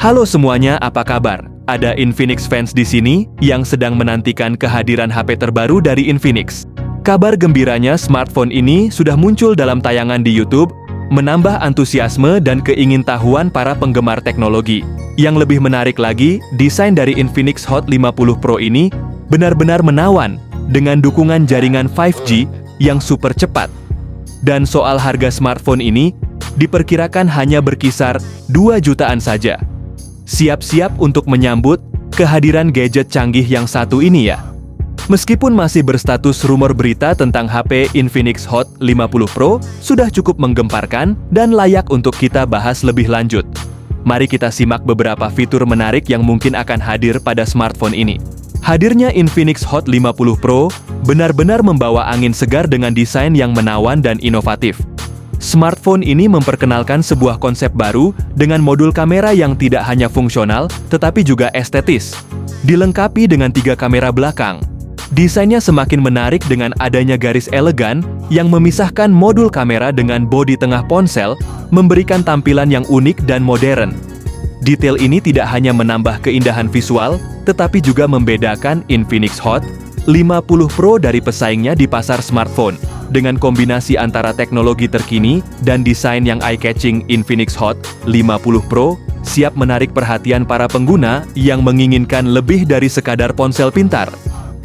Halo semuanya, apa kabar? Ada Infinix fans di sini yang sedang menantikan kehadiran HP terbaru dari Infinix. Kabar gembiranya, smartphone ini sudah muncul dalam tayangan di YouTube, menambah antusiasme dan keingintahuan para penggemar teknologi. Yang lebih menarik lagi, desain dari Infinix Hot 50 Pro ini benar-benar menawan dengan dukungan jaringan 5G yang super cepat. Dan soal harga smartphone ini, diperkirakan hanya berkisar 2 jutaan saja. Siap-siap untuk menyambut kehadiran gadget canggih yang satu ini ya. Meskipun masih berstatus rumor berita tentang HP Infinix Hot 50 Pro, sudah cukup menggemparkan dan layak untuk kita bahas lebih lanjut. Mari kita simak beberapa fitur menarik yang mungkin akan hadir pada smartphone ini. Hadirnya Infinix Hot 50 Pro benar-benar membawa angin segar dengan desain yang menawan dan inovatif. Smartphone ini memperkenalkan sebuah konsep baru dengan modul kamera yang tidak hanya fungsional, tetapi juga estetis. Dilengkapi dengan 3 kamera belakang. Desainnya semakin menarik dengan adanya garis elegan yang memisahkan modul kamera dengan bodi tengah ponsel, memberikan tampilan yang unik dan modern. Detail ini tidak hanya menambah keindahan visual, tetapi juga membedakan Infinix Hot 50 Pro dari pesaingnya di pasar smartphone. Dengan kombinasi antara teknologi terkini dan desain yang eye-catching, Infinix Hot 50 Pro siap menarik perhatian para pengguna yang menginginkan lebih dari sekadar ponsel pintar.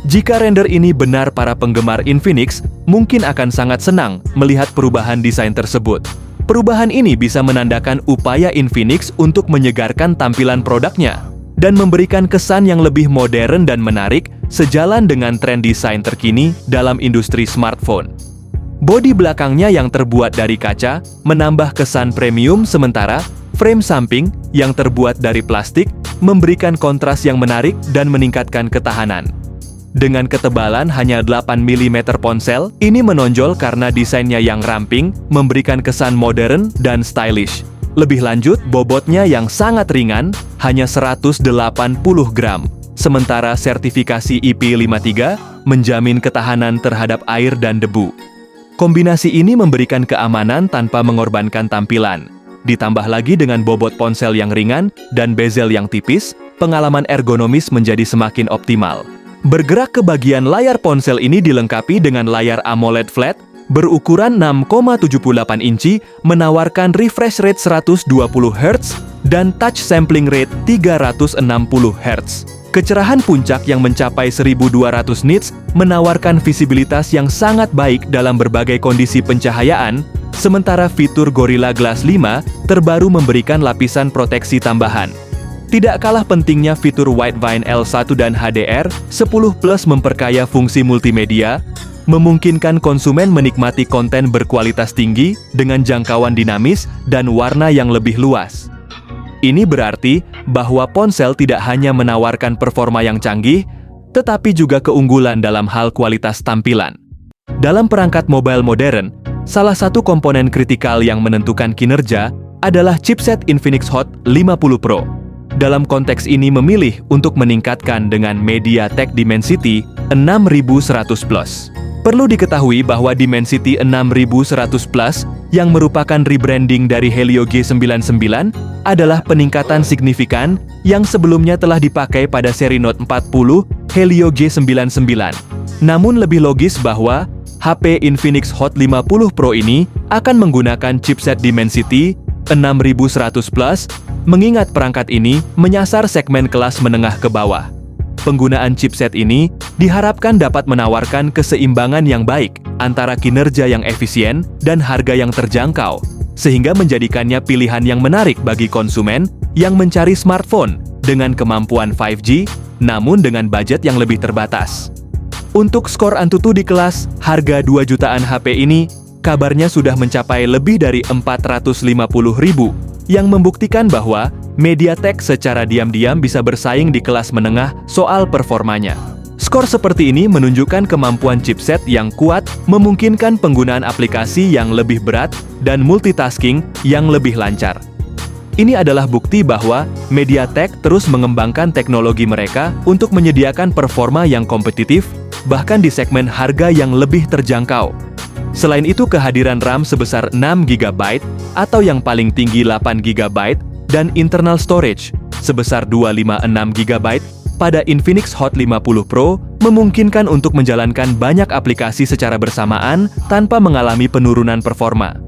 Jika render ini benar, para penggemar Infinix mungkin akan sangat senang melihat perubahan desain tersebut. Perubahan ini bisa menandakan upaya Infinix untuk menyegarkan tampilan produknya dan memberikan kesan yang lebih modern dan menarik sejalan dengan tren desain terkini dalam industri smartphone. Bodi belakangnya yang terbuat dari kaca menambah kesan premium, sementara frame samping yang terbuat dari plastik memberikan kontras yang menarik dan meningkatkan ketahanan. Dengan ketebalan hanya 8 mm, ponsel ini menonjol karena desainnya yang ramping, memberikan kesan modern dan stylish. Lebih lanjut, bobotnya yang sangat ringan, hanya 180 gram. Sementara sertifikasi IP53 menjamin ketahanan terhadap air dan debu. Kombinasi ini memberikan keamanan tanpa mengorbankan tampilan. Ditambah lagi dengan bobot ponsel yang ringan dan bezel yang tipis, pengalaman ergonomis menjadi semakin optimal. Bergerak ke bagian layar, ponsel ini dilengkapi dengan layar AMOLED flat berukuran 6,78 inci, menawarkan refresh rate 120 Hz dan touch sampling rate 360 Hz. Kecerahan puncak yang mencapai 1200 nits menawarkan visibilitas yang sangat baik dalam berbagai kondisi pencahayaan, sementara fitur Gorilla Glass 5 terbaru memberikan lapisan proteksi tambahan. Tidak kalah pentingnya, fitur Widevine L1 dan HDR10+ memperkaya fungsi multimedia, memungkinkan konsumen menikmati konten berkualitas tinggi dengan jangkauan dinamis dan warna yang lebih luas. Ini berarti bahwa ponsel tidak hanya menawarkan performa yang canggih, tetapi juga keunggulan dalam hal kualitas tampilan. Dalam perangkat mobile modern, salah satu komponen kritikal yang menentukan kinerja adalah chipset Infinix Hot 50 Pro. Dalam konteks ini memilih untuk meningkatkan dengan MediaTek Dimensity 6100+. Perlu diketahui bahwa Dimensity 6100+ yang merupakan rebranding dari Helio G99 adalah peningkatan signifikan yang sebelumnya telah dipakai pada seri Note 40 Helio G99. Namun lebih logis bahwa HP Infinix Hot 50 Pro ini akan menggunakan chipset Dimensity 6100+, mengingat perangkat ini menyasar segmen kelas menengah ke bawah. Penggunaan chipset ini diharapkan dapat menawarkan keseimbangan yang baik antara kinerja yang efisien dan harga yang terjangkau, sehingga menjadikannya pilihan yang menarik bagi konsumen yang mencari smartphone dengan kemampuan 5G, namun dengan budget yang lebih terbatas. Untuk skor Antutu di kelas harga 2 jutaan HP ini, kabarnya sudah mencapai lebih dari 450.000, yang membuktikan bahwa MediaTek secara diam-diam bisa bersaing di kelas menengah soal performanya. Skor seperti ini menunjukkan kemampuan chipset yang kuat, memungkinkan penggunaan aplikasi yang lebih berat dan multitasking yang lebih lancar. Ini adalah bukti bahwa MediaTek terus mengembangkan teknologi mereka untuk menyediakan performa yang kompetitif, bahkan di segmen harga yang lebih terjangkau. Selain itu, kehadiran RAM sebesar 6 GB atau yang paling tinggi 8 GB dan internal storage sebesar 256 GB pada Infinix Hot 50 Pro memungkinkan untuk menjalankan banyak aplikasi secara bersamaan tanpa mengalami penurunan performa.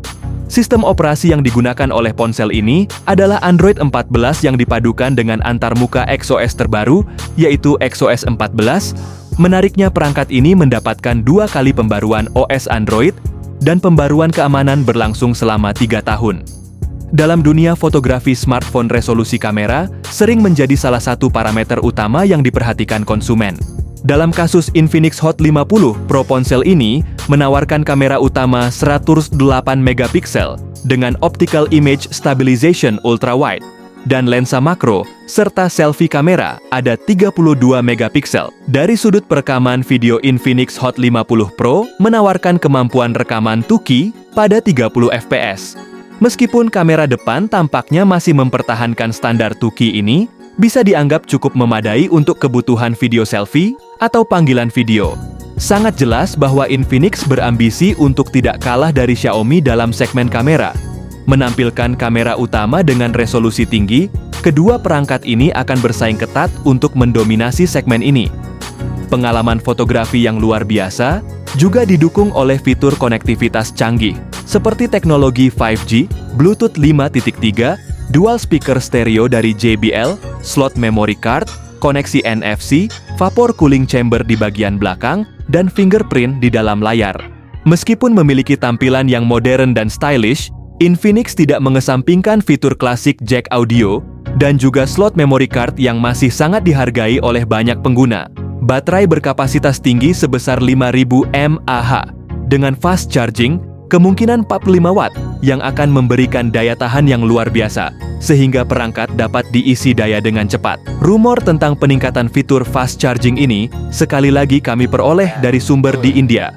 Sistem operasi yang digunakan oleh ponsel ini adalah Android 14 yang dipadukan dengan antarmuka XOS terbaru, yaitu XOS 14. Menariknya, perangkat ini mendapatkan 2 kali pembaruan OS Android dan pembaruan keamanan berlangsung selama 3 tahun. Dalam dunia fotografi, smartphone resolusi kamera sering menjadi salah satu parameter utama yang diperhatikan konsumen. Dalam kasus Infinix Hot 50 Pro, ponsel ini menawarkan kamera utama 108 megapiksel dengan Optical Image Stabilization Ultra Wide dan lensa makro serta selfie kamera ada 32 megapiksel. Dari sudut perekaman video, Infinix Hot 50 Pro menawarkan kemampuan rekaman 2K pada 30 fps. Meskipun kamera depan tampaknya masih mempertahankan standar 2K ini, bisa dianggap cukup memadai untuk kebutuhan video selfie atau panggilan video. Sangat jelas bahwa Infinix berambisi untuk tidak kalah dari Xiaomi dalam segmen kamera. Menampilkan kamera utama dengan resolusi tinggi, kedua perangkat ini akan bersaing ketat untuk mendominasi segmen ini. Pengalaman fotografi yang luar biasa juga didukung oleh fitur konektivitas canggih, seperti teknologi 5G, Bluetooth 5.3, dual speaker stereo dari JBL, slot memory card, koneksi NFC, vapor cooling chamber di bagian belakang, dan fingerprint di dalam layar. Meskipun memiliki tampilan yang modern dan stylish, Infinix tidak mengesampingkan fitur klasik jack audio dan juga slot memory card yang masih sangat dihargai oleh banyak pengguna. Baterai berkapasitas tinggi sebesar 5000 mAh dengan fast charging, kemungkinan 45 watt yang akan memberikan daya tahan yang luar biasa, sehingga perangkat dapat diisi daya dengan cepat. Rumor tentang peningkatan fitur fast charging ini sekali lagi kami peroleh dari sumber di India.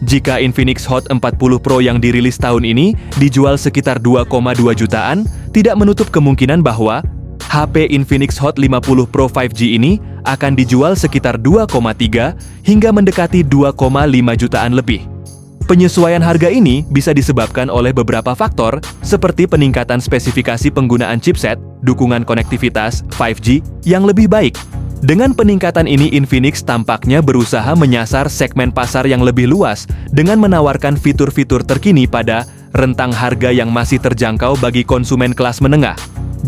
Jika Infinix Hot 40 Pro yang dirilis tahun ini dijual sekitar 2,2 jutaan, tidak menutup kemungkinan bahwa HP Infinix Hot 50 Pro 5G ini akan dijual sekitar 2,3 hingga mendekati 2,5 jutaan lebih. Penyesuaian harga ini bisa disebabkan oleh beberapa faktor seperti peningkatan spesifikasi penggunaan chipset, dukungan konektivitas 5G yang lebih baik. Dengan peningkatan ini, Infinix tampaknya berusaha menyasar segmen pasar yang lebih luas dengan menawarkan fitur-fitur terkini pada rentang harga yang masih terjangkau bagi konsumen kelas menengah.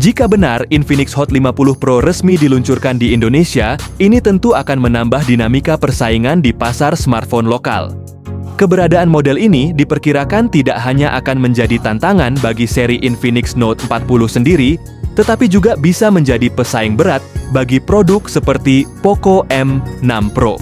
Jika benar Infinix Hot 50 Pro resmi diluncurkan di Indonesia, ini tentu akan menambah dinamika persaingan di pasar smartphone lokal. Keberadaan model ini diperkirakan tidak hanya akan menjadi tantangan bagi seri Infinix Note 40 sendiri, tetapi juga bisa menjadi pesaing berat bagi produk seperti Poco M6 Pro.